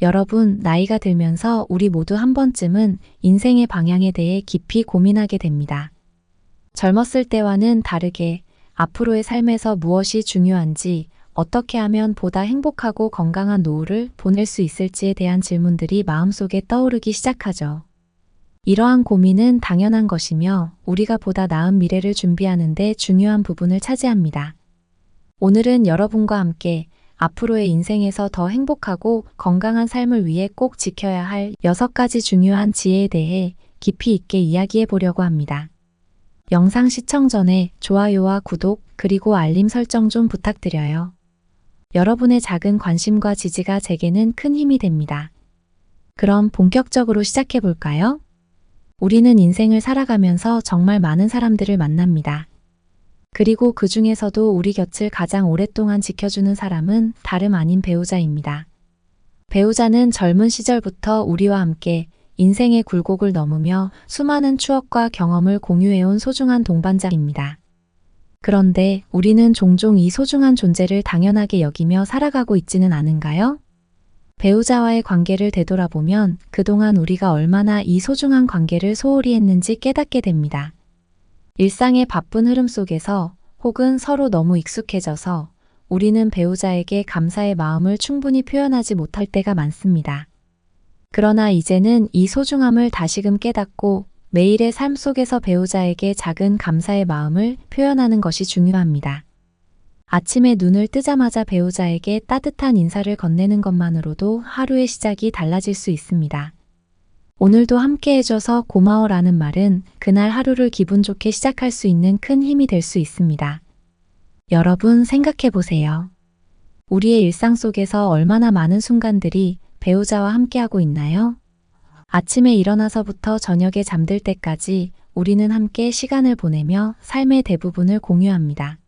여러분, 나이가 들면서 우리 모두 한 번쯤은 인생의 방향에 대해 깊이 고민하게 됩니다. 젊었을 때와는 다르게 앞으로의 삶에서 무엇이 중요한지, 어떻게 하면 보다 행복하고 건강한 노후를 보낼 수 있을지에 대한 질문들이 마음속에 떠오르기 시작하죠. 이러한 고민은 당연한 것이며 우리가 보다 나은 미래를 준비하는 데 중요한 부분을 차지합니다. 오늘은 여러분과 함께 앞으로의 인생에서 더 행복하고 건강한 삶을 위해 꼭 지켜야 할 6가지 중요한 지혜에 대해 깊이 있게 이야기해 보려고 합니다. 영상 시청 전에 좋아요와 구독 그리고 알림 설정 좀 부탁드려요. 여러분의 작은 관심과 지지가 제게는 큰 힘이 됩니다. 그럼 본격적으로 시작해 볼까요? 우리는 인생을 살아가면서 정말 많은 사람들을 만납니다. 그리고 그 중에서도 우리 곁을 가장 오랫동안 지켜주는 사람은 다름 아닌 배우자입니다. 배우자는 젊은 시절부터 우리와 함께 인생의 굴곡을 넘으며 수많은 추억과 경험을 공유해온 소중한 동반자입니다. 그런데 우리는 종종 이 소중한 존재를 당연하게 여기며 살아가고 있지는 않은가요? 배우자와의 관계를 되돌아보면 그동안 우리가 얼마나 이 소중한 관계를 소홀히 했는지 깨닫게 됩니다. 일상의 바쁜 흐름 속에서 혹은 서로 너무 익숙해져서 우리는 배우자에게 감사의 마음을 충분히 표현하지 못할 때가 많습니다. 그러나 이제는 이 소중함을 다시금 깨닫고 매일의 삶 속에서 배우자에게 작은 감사의 마음을 표현하는 것이 중요합니다. 아침에 눈을 뜨자마자 배우자에게 따뜻한 인사를 건네는 것만으로도 하루의 시작이 달라질 수 있습니다. 오늘도 함께 해줘서 고마워라는 말은 그날 하루를 기분 좋게 시작할 수 있는 큰 힘이 될 수 있습니다. 여러분 생각해 보세요. 우리의 일상 속에서 얼마나 많은 순간들이 배우자와 함께하고 있나요? 아침에 일어나서부터 저녁에 잠들 때까지 우리는 함께 시간을 보내며 삶의 대부분을 공유합니다.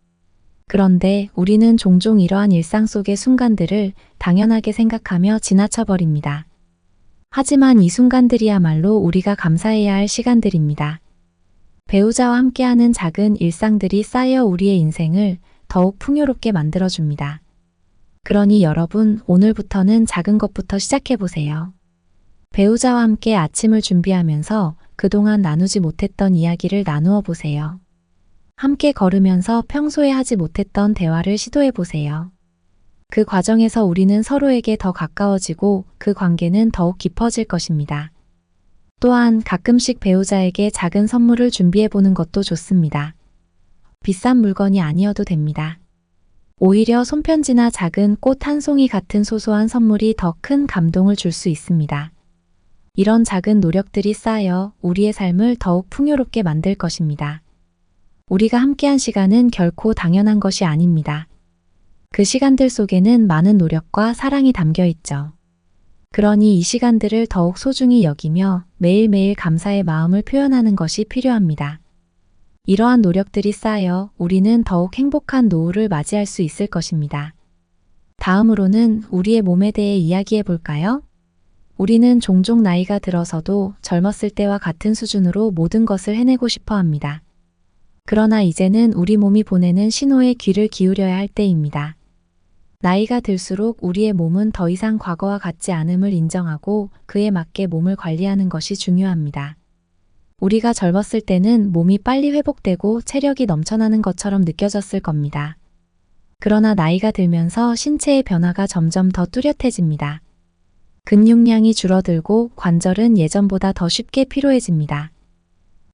그런데 우리는 종종 이러한 일상 속의 순간들을 당연하게 생각하며 지나쳐버립니다. 하지만 이 순간들이야말로 우리가 감사해야 할 시간들입니다. 배우자와 함께하는 작은 일상들이 쌓여 우리의 인생을 더욱 풍요롭게 만들어줍니다. 그러니 여러분, 오늘부터는 작은 것부터 시작해보세요. 배우자와 함께 아침을 준비하면서 그동안 나누지 못했던 이야기를 나누어 보세요. 함께 걸으면서 평소에 하지 못했던 대화를 시도해 보세요. 그 과정에서 우리는 서로에게 더 가까워지고 그 관계는 더욱 깊어질 것입니다. 또한 가끔씩 배우자에게 작은 선물을 준비해 보는 것도 좋습니다. 비싼 물건이 아니어도 됩니다. 오히려 손편지나 작은 꽃 한 송이 같은 소소한 선물이 더 큰 감동을 줄 수 있습니다. 이런 작은 노력들이 쌓여 우리의 삶을 더욱 풍요롭게 만들 것입니다. 우리가 함께한 시간은 결코 당연한 것이 아닙니다. 그 시간들 속에는 많은 노력과 사랑이 담겨 있죠. 그러니 이 시간들을 더욱 소중히 여기며 매일매일 감사의 마음을 표현하는 것이 필요합니다. 이러한 노력들이 쌓여 우리는 더욱 행복한 노후를 맞이할 수 있을 것입니다. 다음으로는 우리의 몸에 대해 이야기해 볼까요? 우리는 종종 나이가 들어서도 젊었을 때와 같은 수준으로 모든 것을 해내고 싶어 합니다. 그러나 이제는 우리 몸이 보내는 신호에 귀를 기울여야 할 때입니다. 나이가 들수록 우리의 몸은 더 이상 과거와 같지 않음을 인정하고 그에 맞게 몸을 관리하는 것이 중요합니다. 우리가 젊었을 때는 몸이 빨리 회복되고 체력이 넘쳐나는 것처럼 느껴졌을 겁니다. 그러나 나이가 들면서 신체의 변화가 점점 더 뚜렷해집니다. 근육량이 줄어들고 관절은 예전보다 더 쉽게 피로해집니다.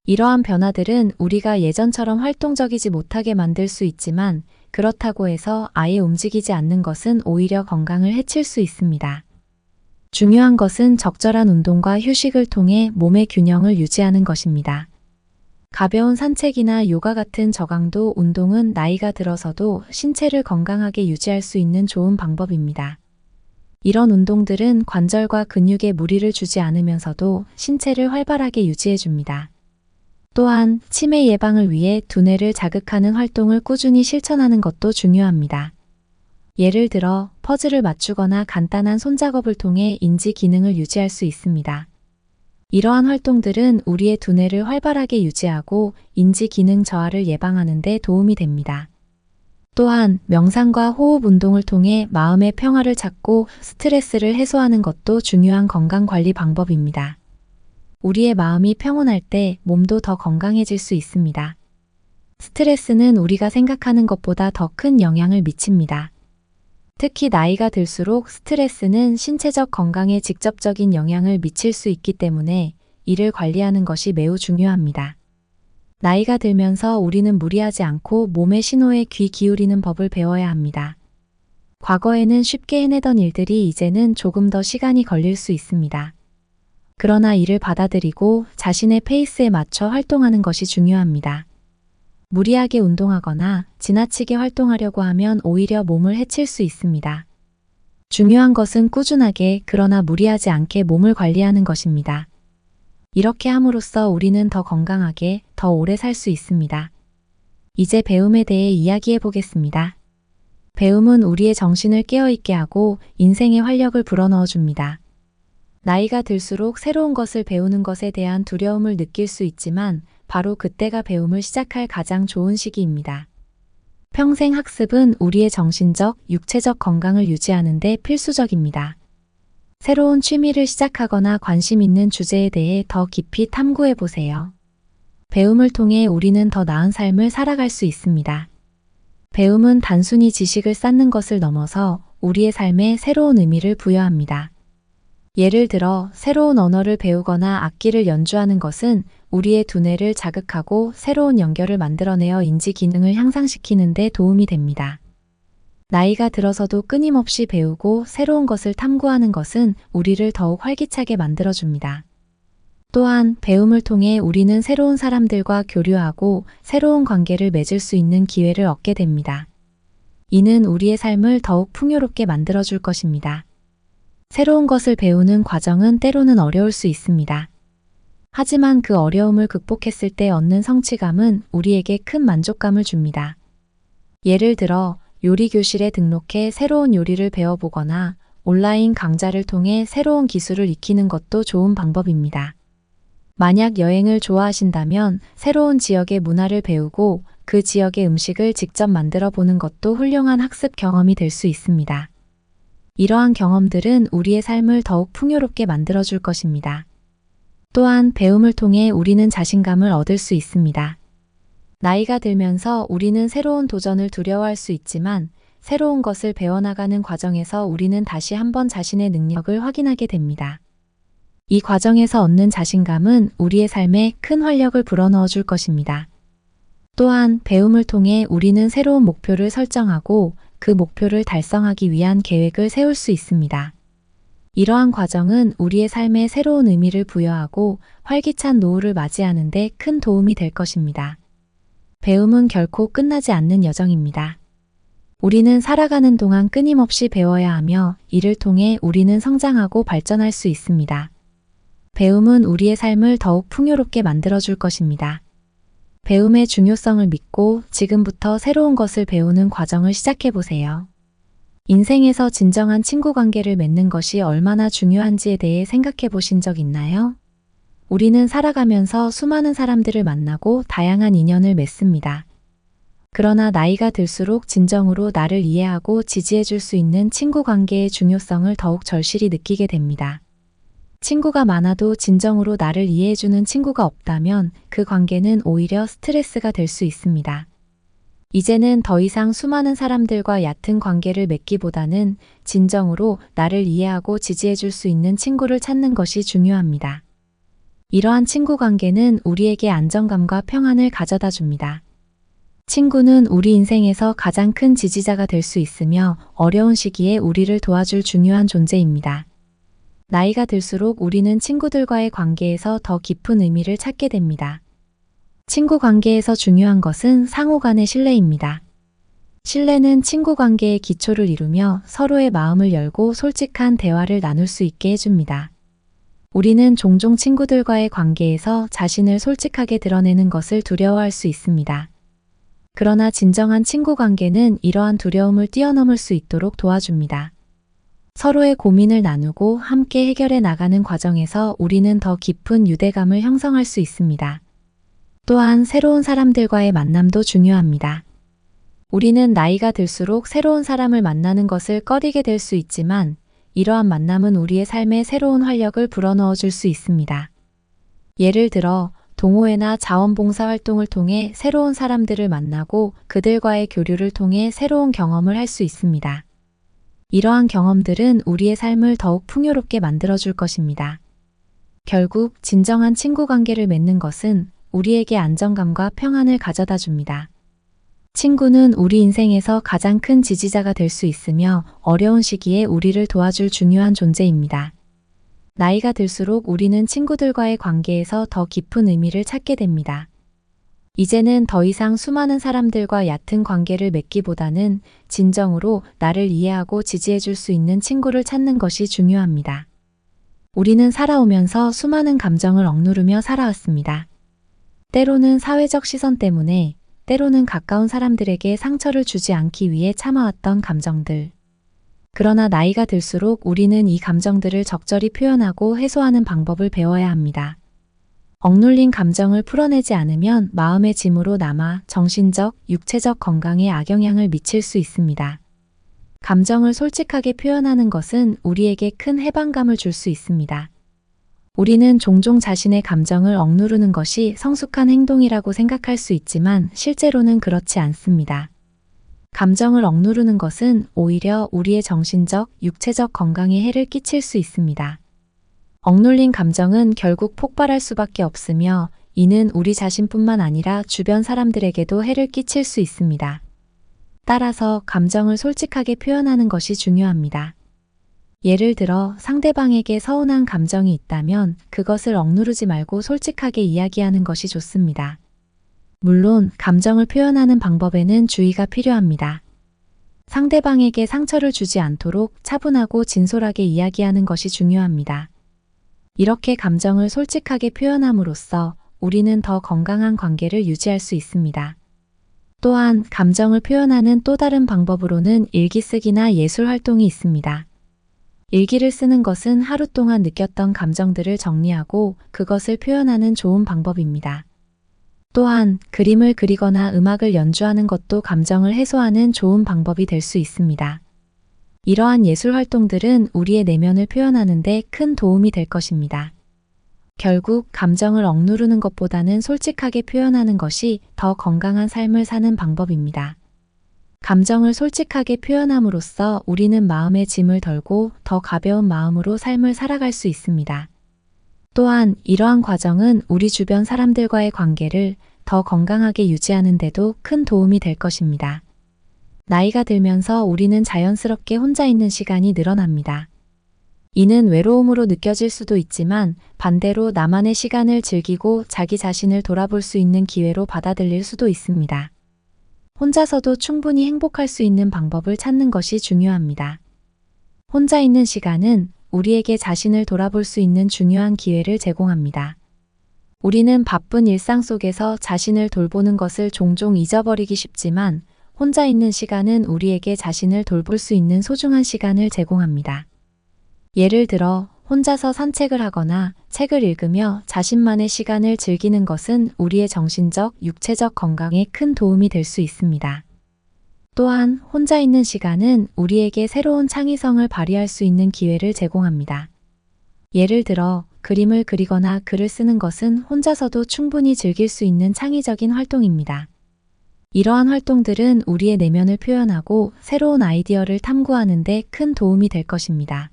이러한 변화들은 우리가 예전처럼 활동적이지 못하게 만들 수 있지만 그렇다고 해서 아예 움직이지 않는 것은 오히려 건강을 해칠 수 있습니다. 중요한 것은 적절한 운동과 휴식을 통해 몸의 균형을 유지하는 것입니다. 가벼운 산책이나 요가 같은 저강도 운동은 나이가 들어서도 신체를 건강하게 유지할 수 있는 좋은 방법입니다. 이런 운동들은 관절과 근육에 무리를 주지 않으면서도 신체를 활발하게 유지해줍니다. 또한 치매 예방을 위해 두뇌를 자극하는 활동을 꾸준히 실천하는 것도 중요합니다. 예를 들어 퍼즐을 맞추거나 간단한 손작업을 통해 인지 기능을 유지할 수 있습니다. 이러한 활동들은 우리의 두뇌를 활발하게 유지하고 인지 기능 저하를 예방하는 데 도움이 됩니다. 또한 명상과 호흡 운동을 통해 마음의 평화를 찾고 스트레스를 해소하는 것도 중요한 건강 관리 방법입니다. 우리의 마음이 평온할 때 몸도 더 건강해질 수 있습니다. 스트레스는 우리가 생각하는 것보다 더 큰 영향을 미칩니다. 특히 나이가 들수록 스트레스는 신체적 건강에 직접적인 영향을 미칠 수 있기 때문에 이를 관리하는 것이 매우 중요합니다. 나이가 들면서 우리는 무리하지 않고 몸의 신호에 귀 기울이는 법을 배워야 합니다. 과거에는 쉽게 해내던 일들이 이제는 조금 더 시간이 걸릴 수 있습니다. 그러나 이를 받아들이고 자신의 페이스에 맞춰 활동하는 것이 중요합니다. 무리하게 운동하거나 지나치게 활동하려고 하면 오히려 몸을 해칠 수 있습니다. 중요한 것은 꾸준하게 그러나 무리하지 않게 몸을 관리하는 것입니다. 이렇게 함으로써 우리는 더 건강하게, 더 오래 살 수 있습니다. 이제 배움에 대해 이야기해 보겠습니다. 배움은 우리의 정신을 깨어있게 하고 인생의 활력을 불어넣어 줍니다. 나이가 들수록 새로운 것을 배우는 것에 대한 두려움을 느낄 수 있지만 바로 그때가 배움을 시작할 가장 좋은 시기입니다. 평생 학습은 우리의 정신적, 육체적 건강을 유지하는 데 필수적입니다. 새로운 취미를 시작하거나 관심 있는 주제에 대해 더 깊이 탐구해 보세요. 배움을 통해 우리는 더 나은 삶을 살아갈 수 있습니다. 배움은 단순히 지식을 쌓는 것을 넘어서 우리의 삶에 새로운 의미를 부여합니다. 예를 들어 새로운 언어를 배우거나 악기를 연주하는 것은 우리의 두뇌를 자극하고 새로운 연결을 만들어내어 인지 기능을 향상시키는 데 도움이 됩니다. 나이가 들어서도 끊임없이 배우고 새로운 것을 탐구하는 것은 우리를 더욱 활기차게 만들어줍니다. 또한 배움을 통해 우리는 새로운 사람들과 교류하고 새로운 관계를 맺을 수 있는 기회를 얻게 됩니다. 이는 우리의 삶을 더욱 풍요롭게 만들어줄 것입니다. 새로운 것을 배우는 과정은 때로는 어려울 수 있습니다. 하지만 그 어려움을 극복했을 때 얻는 성취감은 우리에게 큰 만족감을 줍니다. 예를 들어 요리 교실에 등록해 새로운 요리를 배워보거나 온라인 강좌를 통해 새로운 기술을 익히는 것도 좋은 방법입니다. 만약 여행을 좋아하신다면 새로운 지역의 문화를 배우고 그 지역의 음식을 직접 만들어 보는 것도 훌륭한 학습 경험이 될 수 있습니다. 이러한 경험들은 우리의 삶을 더욱 풍요롭게 만들어줄 것입니다. 또한 배움을 통해 우리는 자신감을 얻을 수 있습니다. 나이가 들면서 우리는 새로운 도전을 두려워할 수 있지만 새로운 것을 배워나가는 과정에서 우리는 다시 한번 자신의 능력을 확인하게 됩니다. 이 과정에서 얻는 자신감은 우리의 삶에 큰 활력을 불어넣어 줄 것입니다. 또한 배움을 통해 우리는 새로운 목표를 설정하고 그 목표를 달성하기 위한 계획을 세울 수 있습니다. 이러한 과정은 우리의 삶에 새로운 의미를 부여하고 활기찬 노후를 맞이하는 데 큰 도움이 될 것입니다. 배움은 결코 끝나지 않는 여정입니다. 우리는 살아가는 동안 끊임없이 배워야 하며 이를 통해 우리는 성장하고 발전할 수 있습니다. 배움은 우리의 삶을 더욱 풍요롭게 만들어줄 것입니다. 배움의 중요성을 믿고 지금부터 새로운 것을 배우는 과정을 시작해보세요. 인생에서 진정한 친구 관계를 맺는 것이 얼마나 중요한지에 대해 생각해 보신 적 있나요? 우리는 살아가면서 수많은 사람들을 만나고 다양한 인연을 맺습니다. 그러나 나이가 들수록 진정으로 나를 이해하고 지지해 줄 수 있는 친구 관계의 중요성을 더욱 절실히 느끼게 됩니다. 친구가 많아도 진정으로 나를 이해해주는 친구가 없다면 그 관계는 오히려 스트레스가 될 수 있습니다. 이제는 더 이상 수많은 사람들과 얕은 관계를 맺기보다는 진정으로 나를 이해하고 지지해줄 수 있는 친구를 찾는 것이 중요합니다. 이러한 친구 관계는 우리에게 안정감과 평안을 가져다 줍니다. 친구는 우리 인생에서 가장 큰 지지자가 될 수 있으며 어려운 시기에 우리를 도와줄 중요한 존재입니다. 나이가 들수록 우리는 친구들과의 관계에서 더 깊은 의미를 찾게 됩니다. 친구 관계에서 중요한 것은 상호 간의 신뢰입니다. 신뢰는 친구 관계의 기초를 이루며 서로의 마음을 열고 솔직한 대화를 나눌 수 있게 해줍니다. 우리는 종종 친구들과의 관계에서 자신을 솔직하게 드러내는 것을 두려워할 수 있습니다. 그러나 진정한 친구 관계는 이러한 두려움을 뛰어넘을 수 있도록 도와줍니다. 서로의 고민을 나누고 함께 해결해 나가는 과정에서 우리는 더 깊은 유대감을 형성할 수 있습니다. 또한 새로운 사람들과의 만남도 중요합니다. 우리는 나이가 들수록 새로운 사람을 만나는 것을 꺼리게 될 수 있지만 이러한 만남은 우리의 삶에 새로운 활력을 불어넣어 줄 수 있습니다. 예를 들어 동호회나 자원봉사 활동을 통해 새로운 사람들을 만나고 그들과의 교류를 통해 새로운 경험을 할 수 있습니다. 이러한 경험들은 우리의 삶을 더욱 풍요롭게 만들어줄 것입니다. 결국 진정한 친구 관계를 맺는 것은 우리에게 안정감과 평안을 가져다 줍니다. 친구는 우리 인생에서 가장 큰 지지자가 될 수 있으며 어려운 시기에 우리를 도와줄 중요한 존재입니다. 나이가 들수록 우리는 친구들과의 관계에서 더 깊은 의미를 찾게 됩니다. 이제는 더 이상 수많은 사람들과 얕은 관계를 맺기보다는 진정으로 나를 이해하고 지지해 줄 수 있는 친구를 찾는 것이 중요합니다. 우리는 살아오면서 수많은 감정을 억누르며 살아왔습니다. 때로는 사회적 시선 때문에, 때로는 가까운 사람들에게 상처를 주지 않기 위해 참아왔던 감정들. 그러나 나이가 들수록 우리는 이 감정들을 적절히 표현하고 해소하는 방법을 배워야 합니다. 억눌린 감정을 풀어내지 않으면 마음의 짐으로 남아 정신적, 육체적 건강에 악영향을 미칠 수 있습니다. 감정을 솔직하게 표현하는 것은 우리에게 큰 해방감을 줄 수 있습니다. 우리는 종종 자신의 감정을 억누르는 것이 성숙한 행동이라고 생각할 수 있지만 실제로는 그렇지 않습니다. 감정을 억누르는 것은 오히려 우리의 정신적, 육체적 건강에 해를 끼칠 수 있습니다. 억눌린 감정은 결국 폭발할 수밖에 없으며 이는 우리 자신뿐만 아니라 주변 사람들에게도 해를 끼칠 수 있습니다. 따라서 감정을 솔직하게 표현하는 것이 중요합니다. 예를 들어 상대방에게 서운한 감정이 있다면 그것을 억누르지 말고 솔직하게 이야기하는 것이 좋습니다. 물론 감정을 표현하는 방법에는 주의가 필요합니다. 상대방에게 상처를 주지 않도록 차분하고 진솔하게 이야기하는 것이 중요합니다. 이렇게 감정을 솔직하게 표현함으로써 우리는 더 건강한 관계를 유지할 수 있습니다. 또한 감정을 표현하는 또 다른 방법으로는 일기쓰기나 예술 활동이 있습니다. 일기를 쓰는 것은 하루 동안 느꼈던 감정들을 정리하고 그것을 표현하는 좋은 방법입니다. 또한 그림을 그리거나 음악을 연주하는 것도 감정을 해소하는 좋은 방법이 될 수 있습니다. 이러한 예술 활동들은 우리의 내면을 표현하는 데 큰 도움이 될 것입니다. 결국 감정을 억누르는 것보다는 솔직하게 표현하는 것이 더 건강한 삶을 사는 방법입니다. 감정을 솔직하게 표현함으로써 우리는 마음의 짐을 덜고 더 가벼운 마음으로 삶을 살아갈 수 있습니다. 또한 이러한 과정은 우리 주변 사람들과의 관계를 더 건강하게 유지하는 데도 큰 도움이 될 것입니다. 나이가 들면서 우리는 자연스럽게 혼자 있는 시간이 늘어납니다. 이는 외로움으로 느껴질 수도 있지만 반대로 나만의 시간을 즐기고 자기 자신을 돌아볼 수 있는 기회로 받아들일 수도 있습니다. 혼자서도 충분히 행복할 수 있는 방법을 찾는 것이 중요합니다. 혼자 있는 시간은 우리에게 자신을 돌아볼 수 있는 중요한 기회를 제공합니다. 우리는 바쁜 일상 속에서 자신을 돌보는 것을 종종 잊어버리기 쉽지만 혼자 있는 시간은 우리에게 자신을 돌볼 수 있는 소중한 시간을 제공합니다. 예를 들어 혼자서 산책을 하거나 책을 읽으며 자신만의 시간을 즐기는 것은 우리의 정신적, 육체적 건강에 큰 도움이 될 수 있습니다. 또한 혼자 있는 시간은 우리에게 새로운 창의성을 발휘할 수 있는 기회를 제공합니다. 예를 들어 그림을 그리거나 글을 쓰는 것은 혼자서도 충분히 즐길 수 있는 창의적인 활동입니다. 이러한 활동들은 우리의 내면을 표현하고 새로운 아이디어를 탐구하는 데 큰 도움이 될 것입니다.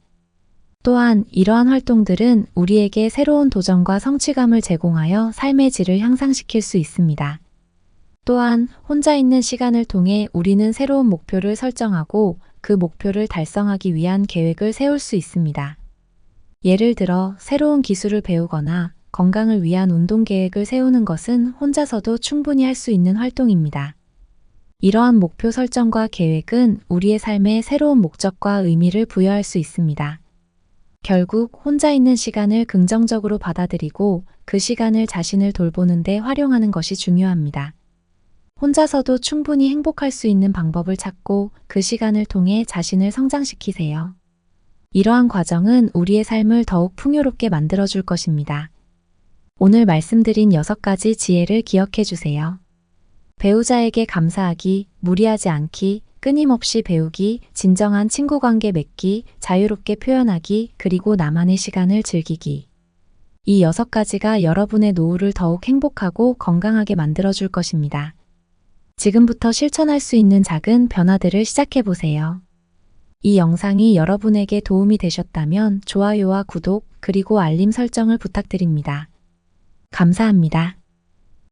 또한 이러한 활동들은 우리에게 새로운 도전과 성취감을 제공하여 삶의 질을 향상시킬 수 있습니다. 또한 혼자 있는 시간을 통해 우리는 새로운 목표를 설정하고 그 목표를 달성하기 위한 계획을 세울 수 있습니다. 예를 들어 새로운 기술을 배우거나 건강을 위한 운동 계획을 세우는 것은 혼자서도 충분히 할 수 있는 활동입니다. 이러한 목표 설정과 계획은 우리의 삶에 새로운 목적과 의미를 부여할 수 있습니다. 결국 혼자 있는 시간을 긍정적으로 받아들이고 그 시간을 자신을 돌보는 데 활용하는 것이 중요합니다. 혼자서도 충분히 행복할 수 있는 방법을 찾고 그 시간을 통해 자신을 성장시키세요. 이러한 과정은 우리의 삶을 더욱 풍요롭게 만들어줄 것입니다. 오늘 말씀드린 6가지 지혜를 기억해 주세요. 배우자에게 감사하기, 무리하지 않기, 끊임없이 배우기, 진정한 친구 관계 맺기, 자유롭게 표현하기, 그리고 나만의 시간을 즐기기. 이 6가지가 여러분의 노후를 더욱 행복하고 건강하게 만들어줄 것입니다. 지금부터 실천할 수 있는 작은 변화들을 시작해보세요. 이 영상이 여러분에게 도움이 되셨다면 좋아요와 구독, 그리고 알림 설정을 부탁드립니다. 감사합니다.